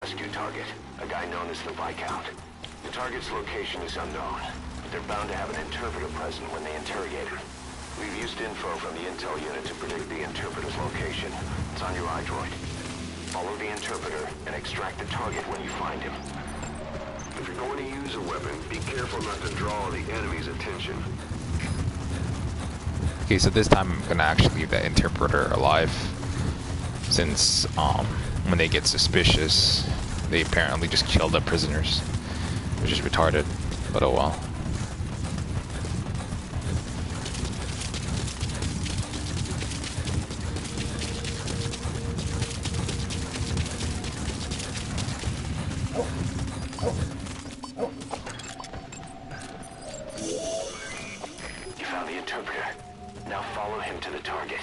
rescue target, a guy known as the Viscount. The target's location is unknown, but they're bound to have an interpreter present when they interrogate him. We've used info from the intel unit to predict the interpreter's location. It's on your iDroid. Follow the interpreter and extract the target when you find him. If you're going to use a weapon, be careful not to draw the enemy's attention. Okay, so this time I'm gonna actually leave that interpreter alive, since when they get suspicious, they apparently just kill the prisoners, which is retarded, but oh well. You found the interpreter. Now follow him to the target.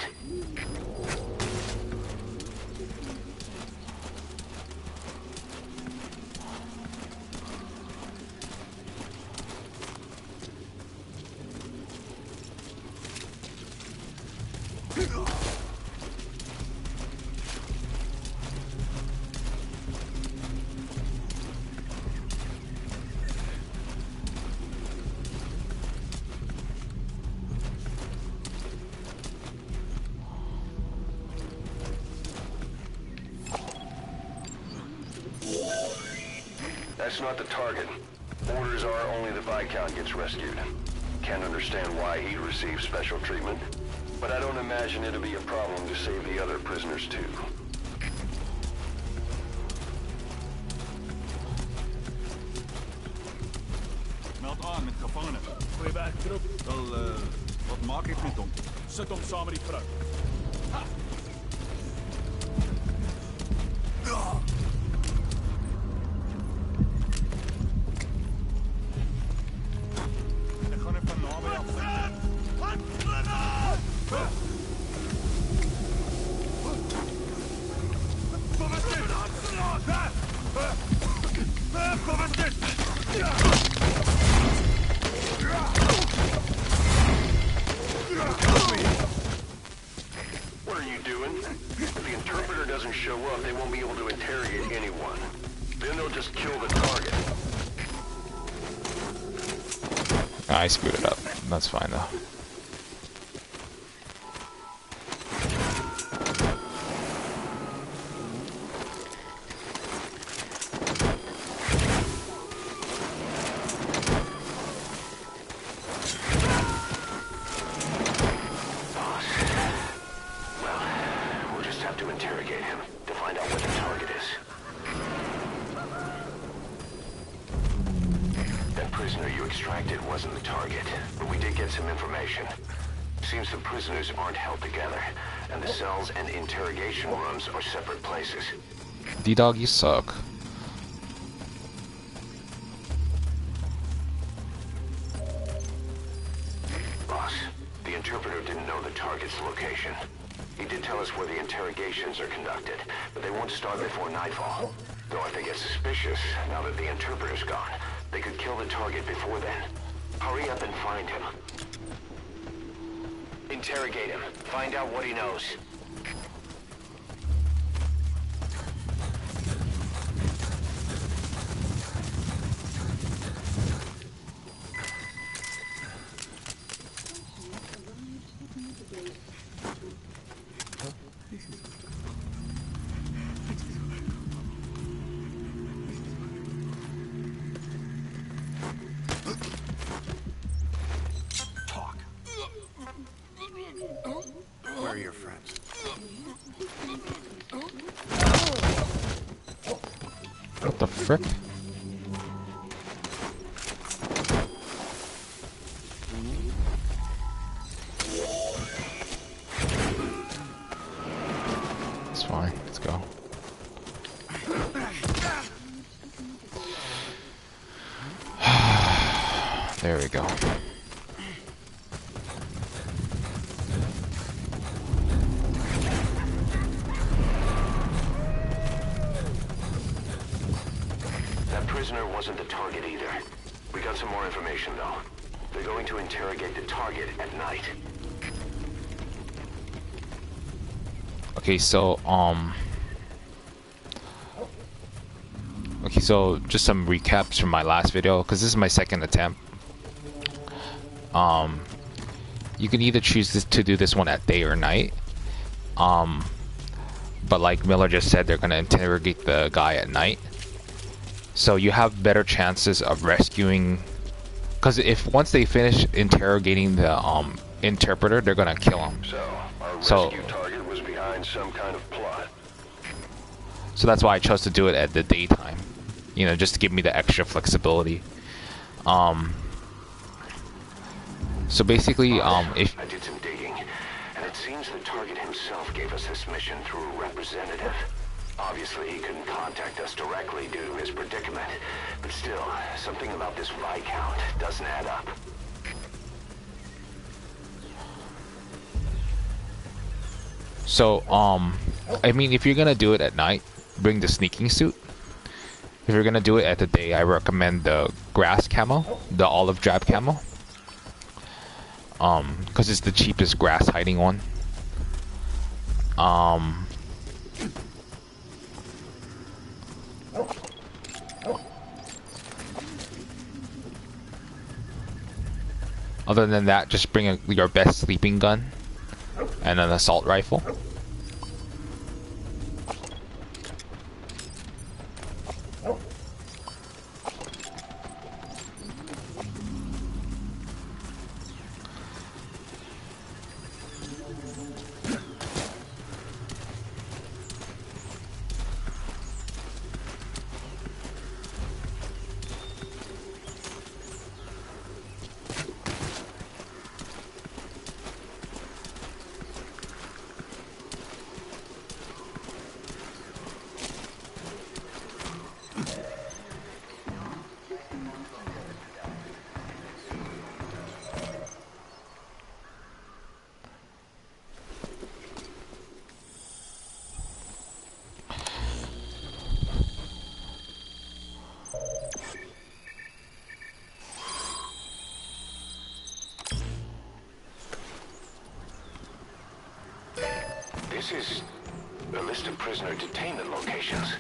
That's not the target. Orders are only the Viscount gets rescued. Can't understand why he receives special treatment, but I don't imagine it'll be a problem to save the other prisoners too. Meld aan met gevangenen. Goeie werk, troep. Wel, wat maak ik met hom? Zet hom samen die vrouw. Ha! Ik ga even naby af. What are you doing? If the interpreter doesn't show up, they won't be able to interrogate anyone. Then they'll just kill the target. I screwed it up. That's fine though. Seems the prisoners aren't held together, and the cells and interrogation rooms are separate places. D-Dog, you suck. Boss, the interpreter didn't know the target's location. He did tell us where the interrogations are conducted, but they won't start before nightfall. Though if they get suspicious, now that the interpreter's gone, they could kill the target before then. Hurry up and find him. Interrogate him. Find out what he knows. Where are your friends? What the frick? It's fine. Let's go. There we go. Prisoner wasn't the target either. We got some more information though. They're going to interrogate the target at night. Okay, so Okay, so just some recaps from my last video, because this is my second attempt. You can either choose to do this one at day or night. But like Miller just said, they're gonna interrogate the guy at night. So you have better chances of rescuing, because if once they finish interrogating the interpreter, they're gonna kill him. So, our rescue target was behind some kind of plot. So that's why I chose to do it at the daytime. You know, just to give me the extra flexibility. So basically, if I did some digging, and it seems the target himself gave us this mission through a representative. Obviously, he couldn't contact us directly due to his predicament, but still, something about this Viscount doesn't add up. So, I mean, if you're gonna do it at night, bring the sneaking suit. If you're gonna do it at the day, I recommend the grass camo, the olive drab camo. Because it's the cheapest grass hiding one. Other than that, just bring your best sleeping gun and an assault rifle. This is a list of prisoner detainment locations.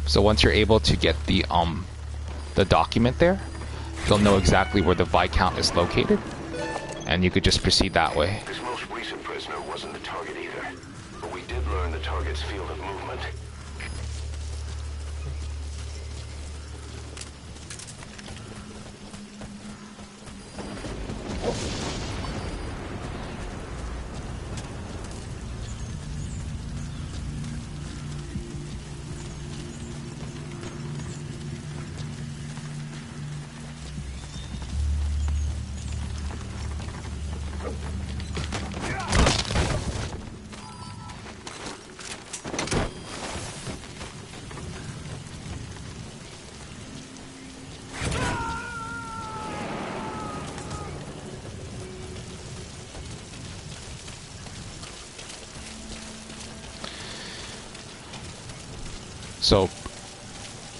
So once you're able to get the document there, you'll know exactly where the Viscount is located, and you could just proceed that way. This most recent prisoner wasn't the target either, but we did learn the target's field of movement.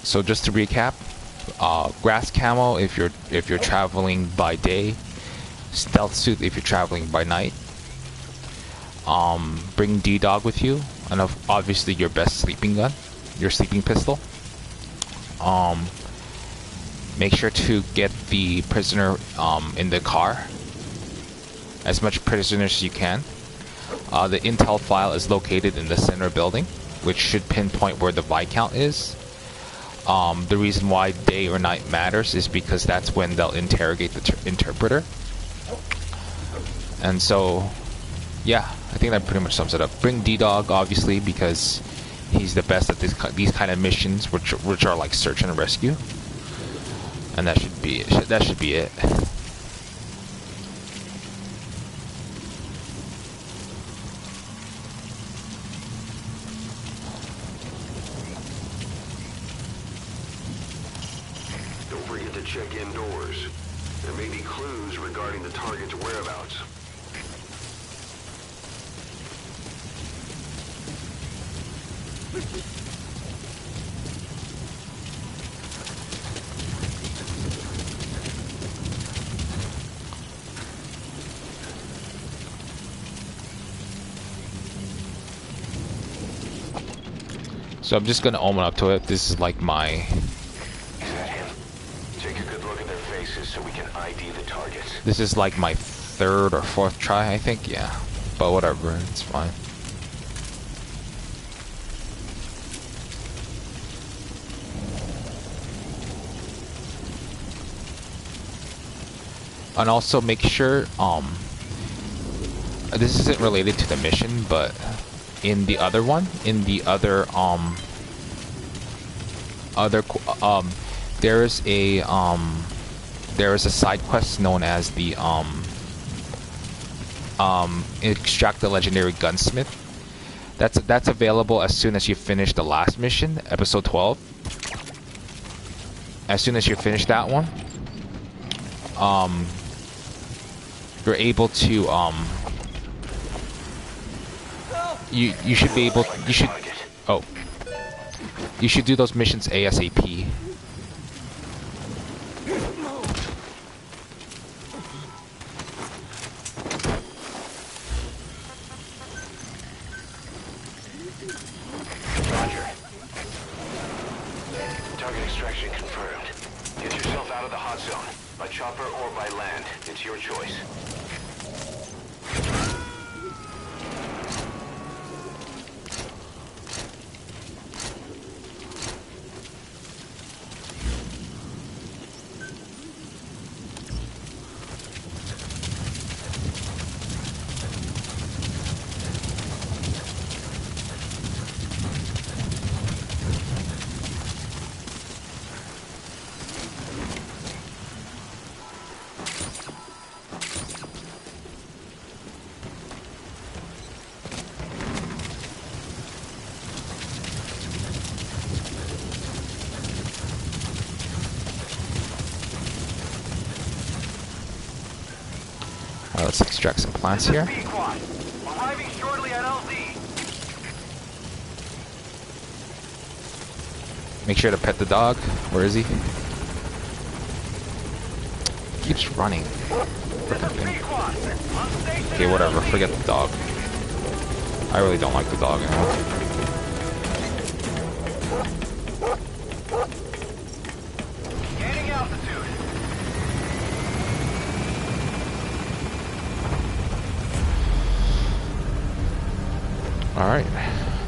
So just to recap, grass camo if you're traveling by day, stealth suit if you're traveling by night. Bring D-Dog with you, and obviously your best sleeping gun, your sleeping pistol. Make sure to get the prisoner in the car, as much prisoners as you can. The intel file is located in the center building, which should pinpoint where the Viscount is. The reason why day or night matters is because that's when they'll interrogate the interpreter. And so, yeah, I think that pretty much sums it up. Bring D-Dog, obviously, because he's the best at these kind of missions, which are like search and rescue. And that should be it. That should be it. Don't forget to check indoors. There may be clues regarding the target's whereabouts. So I'm just gonna own up to it. This is like my... Is that him? Take a good look at their faces so we can ID the targets. This is like my third or fourth try, I think. Yeah, but whatever, it's fine. And also make sure this isn't related to the mission, but in the other one, in the other there is a side quest known as the extract the legendary gunsmith. That's available as soon as you finish the last mission, episode 12. As soon as you finish that one, you're able to you should be able, you should do those missions ASAP. Roger. Target extraction confirmed. Get yourself out of the hot zone. By chopper or by land. It's your choice. Let's extract some plants here. Arriving shortly at LZ. Make sure to pet the dog. Where is he? Keeps running. Frickin' thing. Okay, whatever. Forget the dog. I really don't like the dog anymore. Gaining altitude. Alright,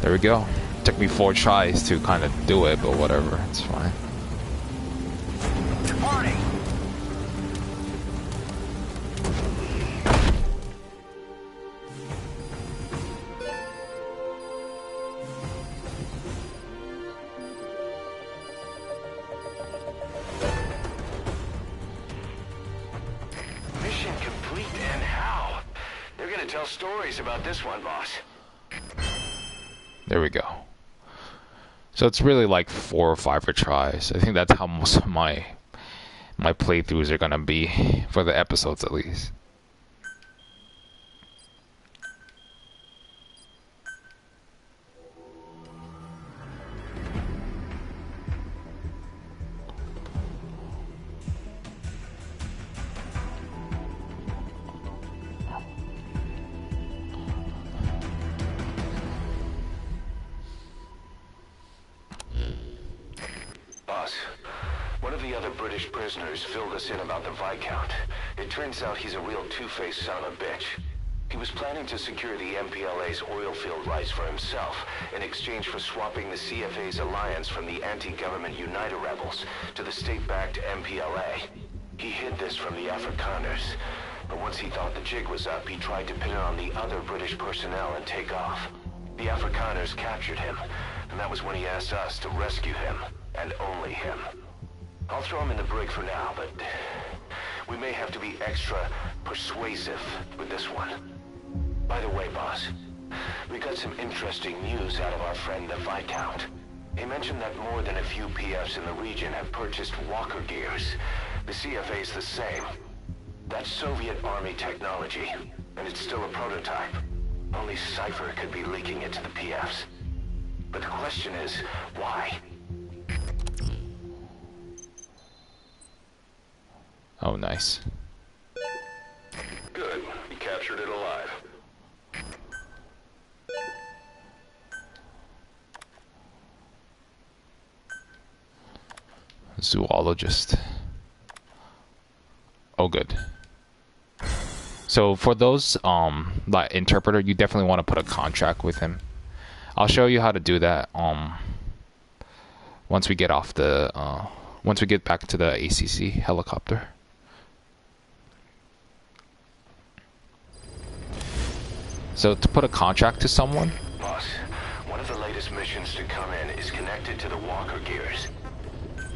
there we go. Took me 4 tries to kind of do it, but whatever, it's fine. Departing. Mission complete, and how? They're gonna tell stories about this one, boss. There we go. So it's really like 4 or 5 retries. I think that's how most of my playthroughs are gonna be for the episodes, at least. Boss, one of the other British prisoners filled us in about the Viscount. It turns out he's a real two-faced son of a bitch. He was planning to secure the MPLA's oil field rights for himself in exchange for swapping the CFA's alliance from the anti-government United rebels to the state-backed MPLA. He hid this from the Afrikaners, And once he thought the jig was up, he tried to pin it on the other British personnel and take off. The Afrikaners captured him, and that was when he asked us to rescue him, and only him. I'll throw him in the brig for now, but we may have to be extra persuasive with this one. By the way, boss, we got some interesting news out of our friend the Viscount. He mentioned that more than a few PFs in the region have purchased walker gears. The CFA's the same. That's Soviet Army technology, and it's still a prototype. Only Cypher could be leaking it to the PFs. But the question is, why? Oh, nice. Good. He captured it alive. Zoologist. Oh, good. So for those like interpreter, you definitely want to put a contract with him. I'll show you how to do that once we get off the once we get back to the ACC helicopter. So to put a contract to someone, Boss, one of the latest missions to come in is connected to the walker gears.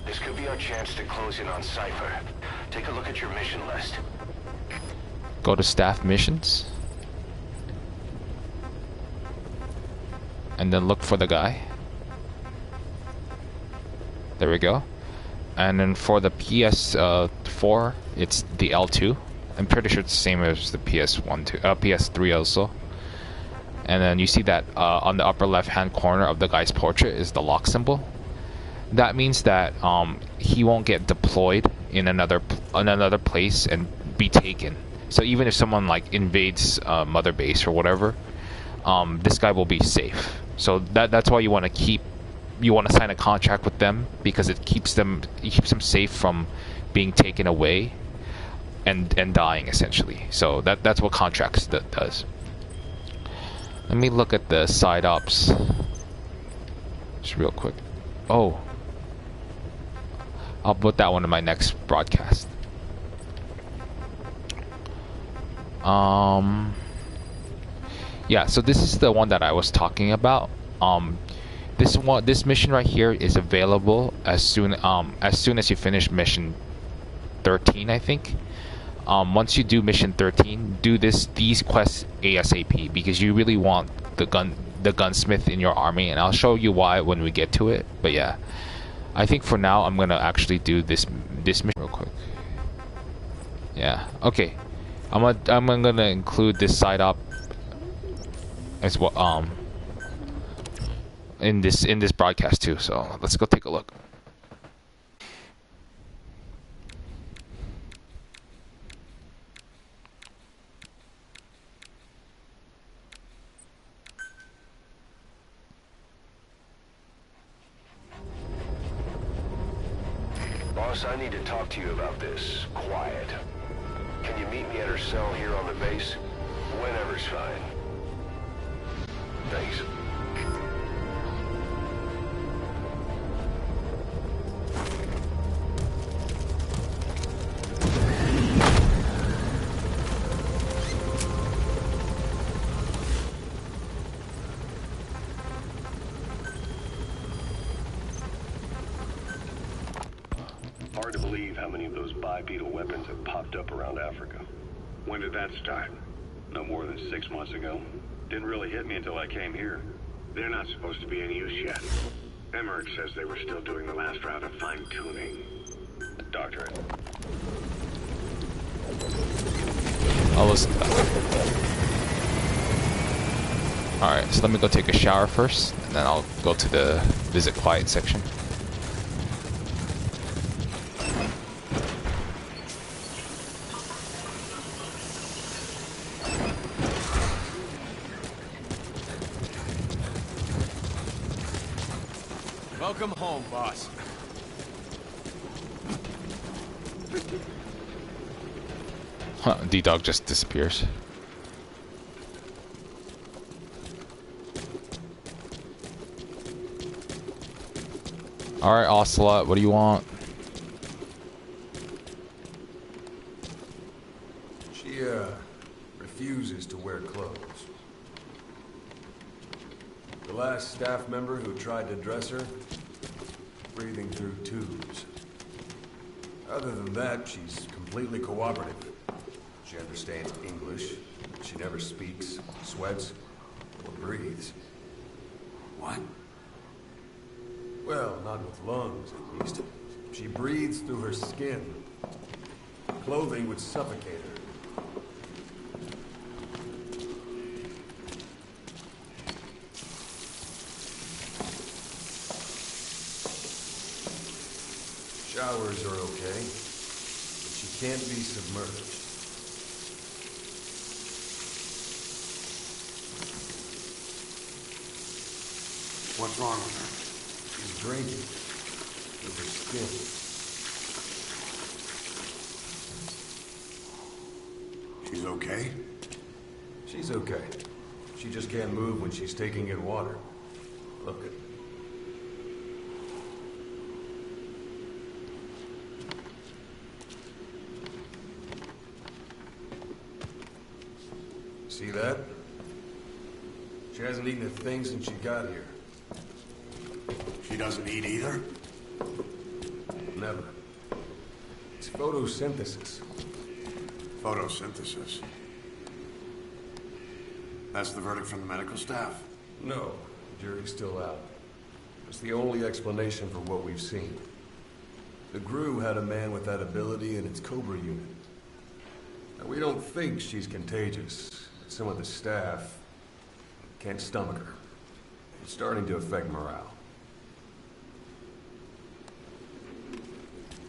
This could be our chance to close in on Cypher. Take a look at your mission list. go to staff missions, and then look for the guy. There we go. And then for the PS4, it's the L2. I'm pretty sure it's the same as the PS3 also. And then you see that on the upper left-hand corner of the guy's portrait is the lock symbol. That means that he won't get deployed in another place and be taken. So even if someone like invades Mother Base or whatever, this guy will be safe. So that's why you want to sign a contract with them, because it keeps them safe from being taken away and dying essentially. So that's what contracts does. Let me look at the side ops just real quick. Oh, I'll put that one in my next broadcast. Yeah, so this is the one that I was talking about. This mission right here is available as soon as you finish mission 13, I think. Once you do mission 13, do these quests ASAP, because you really want the gunsmith in your army, and I'll show you why when we get to it. But yeah, I think for now I'm gonna actually do this mission real quick. Yeah, okay. I'm gonna include this side up as well in this broadcast too. So let's go take a look. Boss, I need to talk to you about this. Quiet. Can you meet me at her cell here on the base? Whenever's fine. Thanks. Hard to believe how many of those bipedal weapons have popped up around Africa. When did that start? No more than 6 months ago. Didn't really hit me until I came here. They're not supposed to be in use yet. Emmerich says they were still doing the last round of fine-tuning. Doctorate. I'll listen to that. Alright, so let me go take a shower first, and then I'll go to the visit quiet section. Welcome home, boss. Huh, D-Dog just disappears. Alright, Ocelot, what do you want? She refuses to wear clothes. The last staff member who tried to dress her, breathing through tubes. Other than that, she's completely cooperative. She understands English. She never speaks, sweats, or breathes. What? Well, not with lungs, at least. She breathes through her skin. Clothing would suffocate her. Showers are okay, but she can't be submerged. What's wrong with her? She's drinking through her skin. She's okay? She's okay. She just can't move when she's taking in water. Look at... See that? She hasn't eaten a thing since she got here. She doesn't eat either? Never. It's photosynthesis. Photosynthesis. That's the verdict from the medical staff? No, the jury's still out. It's the only explanation for what we've seen. The GRU had a man with that ability in its Cobra unit. Now, we don't think she's contagious. Some of the staff can't stomach her. It's starting to affect morale.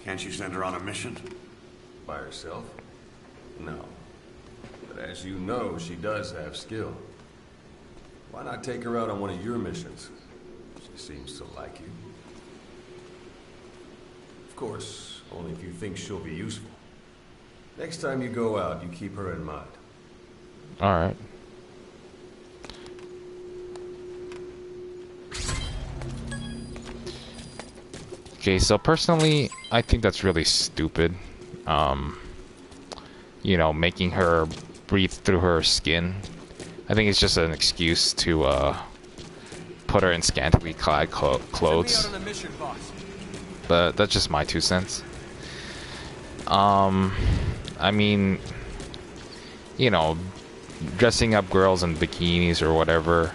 Can't you send her on a mission? By herself? No. But as you know, she does have skill. Why not take her out on one of your missions? She seems to like you. Of course, only if you think she'll be useful. Next time you go out, you keep her in mind. Alright. Okay, so personally, I think that's really stupid. You know, making her breathe through her skin. I think it's just an excuse to put her in scantily clad clothes. But that's just my 2 cents. I mean, you know, dressing up girls in bikinis or whatever.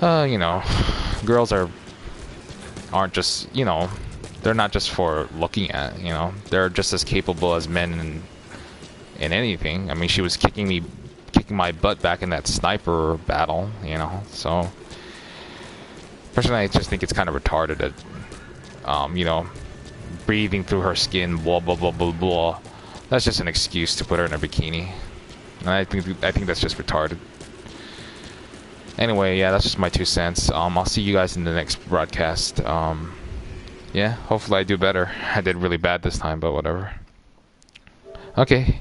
You know, girls aren't just, you know, they're not just for looking at, you know. They're just as capable as men in anything. I mean, she was kicking my butt back in that sniper battle, you know. So personally, I just think it's kind of retarded that, you know, breathing through her skin, blah blah blah blah blah. That's just an excuse to put her in a bikini, and I think that's just retarded. Anyway, yeah, that's just my 2 cents. I'll see you guys in the next broadcast. Yeah, hopefully I do better. I did really bad this time, but whatever. Okay.